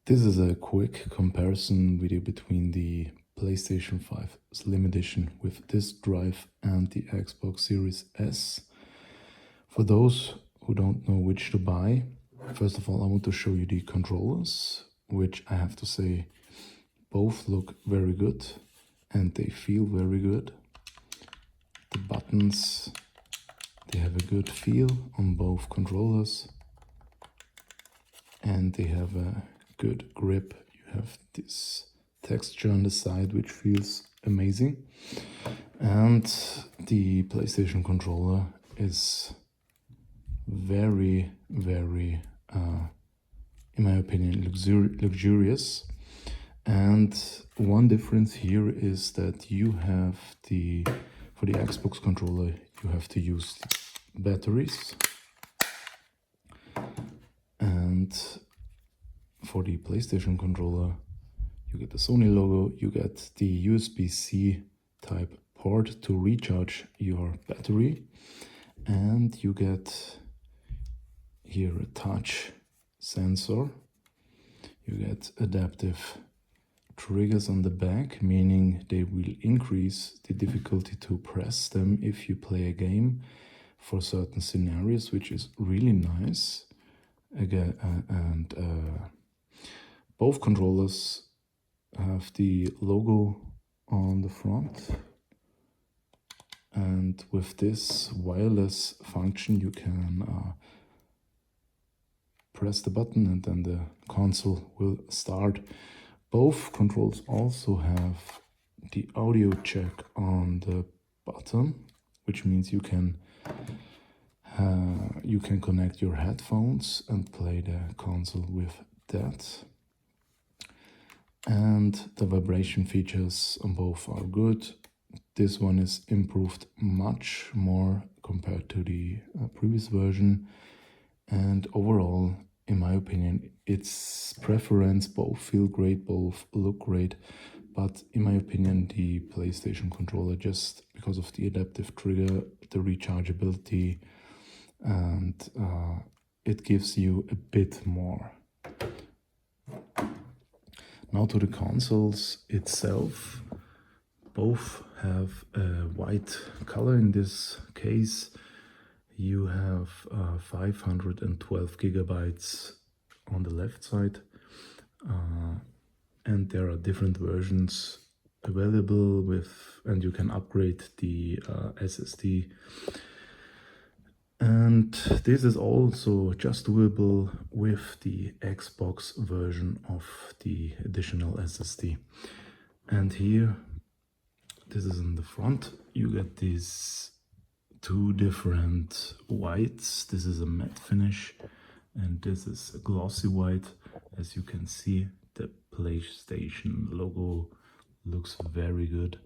This is a quick comparison video between the PlayStation 5 Slim Edition with disk drive and the Xbox Series S. For those who don't know which to buy, first of all I want to show you the controllers, which I have to say both look very good and they feel very good. The buttons, they have a good feel on both controllers and they have a good grip. You have this texture on the side which feels amazing, and the PlayStation controller is very in my opinion luxurious. And one difference here is that you have for the Xbox controller you have to use batteries, and for the PlayStation controller you get the Sony logo, you get the USB-C type port to recharge your battery, and you get here a touch sensor. You get adaptive triggers on the back, meaning they will increase the difficulty to press them if you play a game for certain scenarios, which is really nice. Again, both controllers have the logo on the front, and with this wireless function you can press the button and then the console will start. Both controls also have the audio jack on the bottom, which means you can connect your headphones and play the console with that. And the vibration features on both are good. This one is improved much more compared to the previous version, and overall, in my opinion, its preference, both feel great, both look great, but in my opinion the PlayStation controller, just because of the adaptive trigger, the rechargeability, and it gives you a bit more. Now to the consoles itself. Both have a white color. In this case you have 512 gigabytes on the left side, and there are different versions available and you can upgrade the SSD. And this is also just doable with the Xbox version of the additional SSD. And here, this is in the front, you get these two different whites. This is a matte finish and this is a glossy white. As you can see, the PlayStation logo looks very good,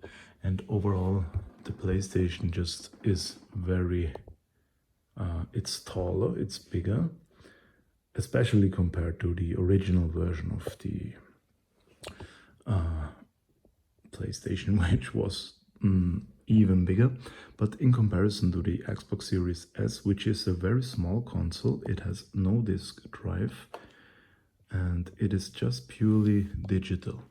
and overall the PlayStation just is very it's taller, it's bigger, especially compared to the original version of the PlayStation, which was even bigger. But in comparison to the Xbox Series S, which is a very small console, it has no disk drive and it is just purely digital.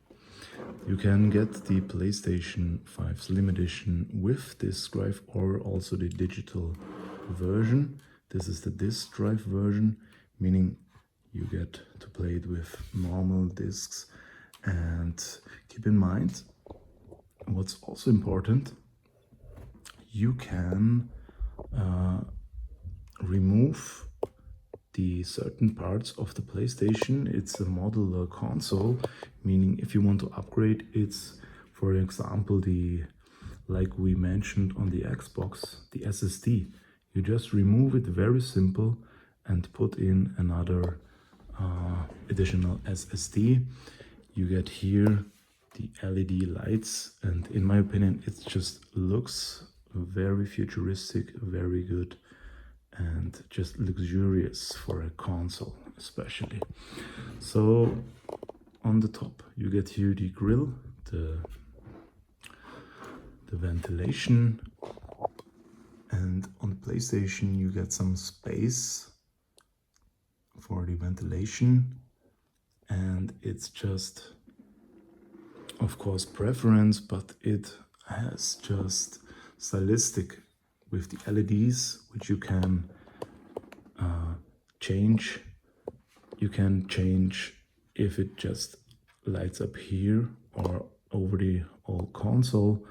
You can get the PlayStation 5 Slim Edition with disk drive or also the digital version. This is the disk drive version, meaning you get to play it with normal discs. And keep in mind, what's also important, you can remove the certain parts of the PlayStation. It's a modular console, meaning if you want to upgrade, it's, for example, like we mentioned on the Xbox, the SSD. You just remove it, very simple, and put in another additional SSD. You get here the LED lights, and in my opinion it just looks very futuristic, very good, and just luxurious for a console especially. So on the top you get here the grill, the ventilation, and on the PlayStation you get some space for the ventilation, and it's just, of course, preference, but it has just stylistic with the LEDs, which you can change. You can change if it just lights up here or over the whole console.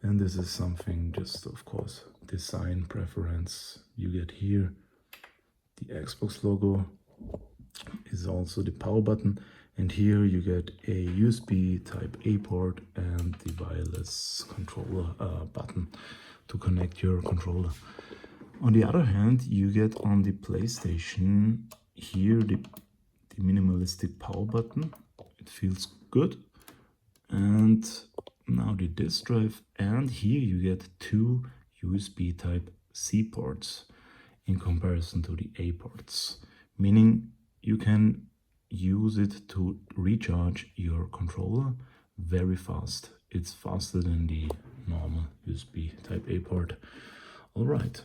And this is something just, of course, design preference. You get here the Xbox logo, is also the power button, and here you get a USB type A port and the wireless controller button to connect your controller. On the other hand, you get on the PlayStation here the minimalistic power button. It feels good. And now the disk drive, and here you get two USB type C ports in comparison to the A ports, meaning you can use it to recharge your controller very fast. It's faster than the normal USB type A port. All right,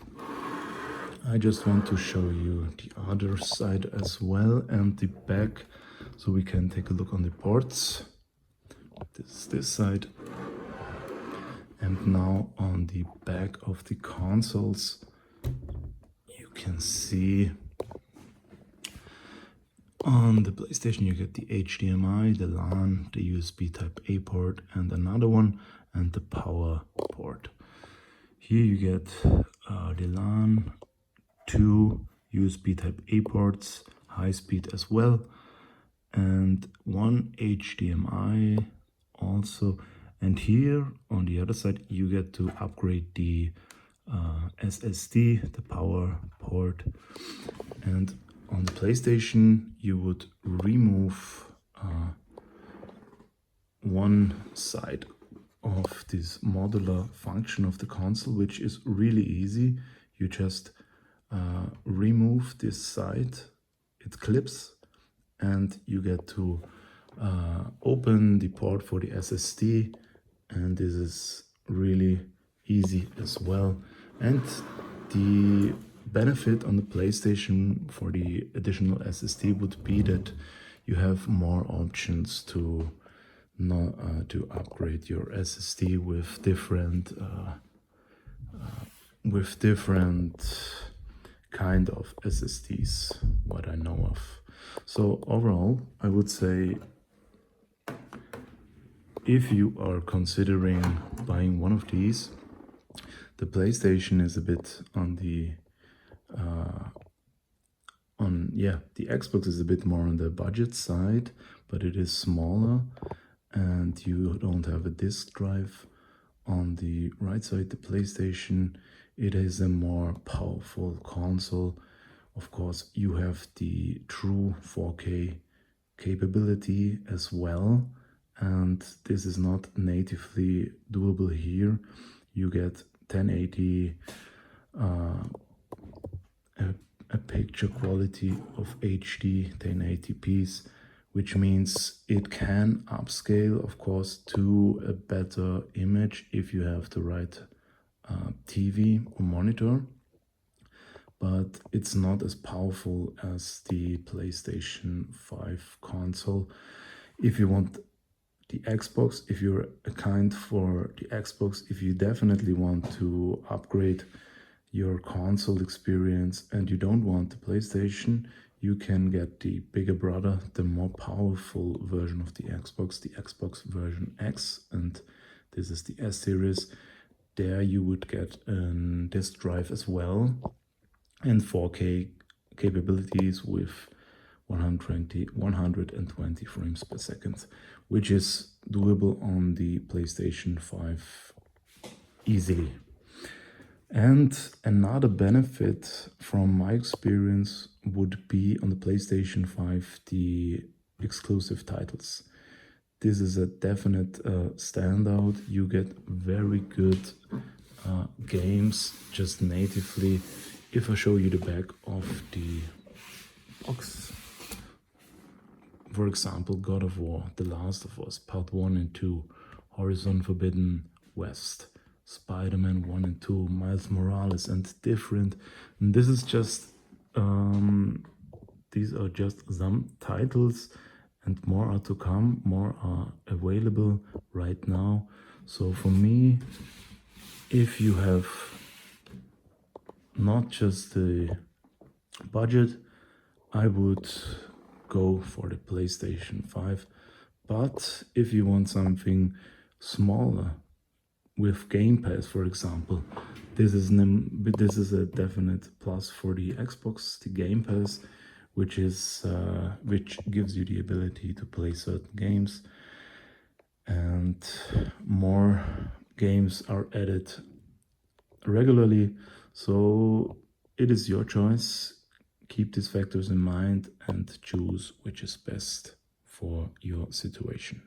I just want to show you the other side as well and the back, so we can take a look on the ports. This is this side. And now on the back of the consoles, you can see on the PlayStation you get the HDMI, the LAN, the USB type A port and another one, and the power port. Here you get the LAN, two USB type A ports, high speed as well, and one HDMI also. And here on the other side you get to upgrade the SSD, the power port. And on the PlayStation you would remove one side of this modular function of the console, which is really easy. You just remove this side, it clips, and you get to open the port for the SSD, and this is really easy as well. And the benefit on the PlayStation for the additional SSD would be that you have more options to upgrade your SSD with different kind of SSDs, what I know of. So overall, I would say if you are considering buying one of these, the PlayStation is a bit on the the Xbox is a bit more on the budget side, but it is smaller and you don't have a disk drive. On the right side, the PlayStation, it is a more powerful console. Of course, you have the true 4K capability as well, and this is not natively doable here. You get 1080 a picture quality of HD 1080p's, which means it can upscale, of course, to a better image if you have the right TV or monitor, but it's not as powerful as the PlayStation 5 console. If you want the Xbox, if you're a kind for the Xbox, if you definitely want to upgrade your console experience and you don't want the PlayStation, you can get the bigger brother, the more powerful version of the Xbox version X, and this is the S series. There you would get a disk drive as well and 4K capabilities with 120 frames per second, which is doable on the PlayStation 5 easily. And another benefit from my experience would be on the PlayStation 5 the exclusive titles. This is a definite standout. You get very good games just natively. If I show you the back of the box, for example, God of War, The Last of Us, Part 1 and 2, Horizon Forbidden West, Spider-Man 1 and 2, Miles Morales, and different. And this is just, these are just some titles, and more are to come, more are available right now. So for me, if you have not just the budget, I would go for the PlayStation 5. But if you want something smaller with Game Pass, for example, this is a definite plus for the Xbox, the Game Pass, which gives you the ability to play certain games, and more games are added regularly. So it is your choice. Keep these factors in mind and choose which is best for your situation.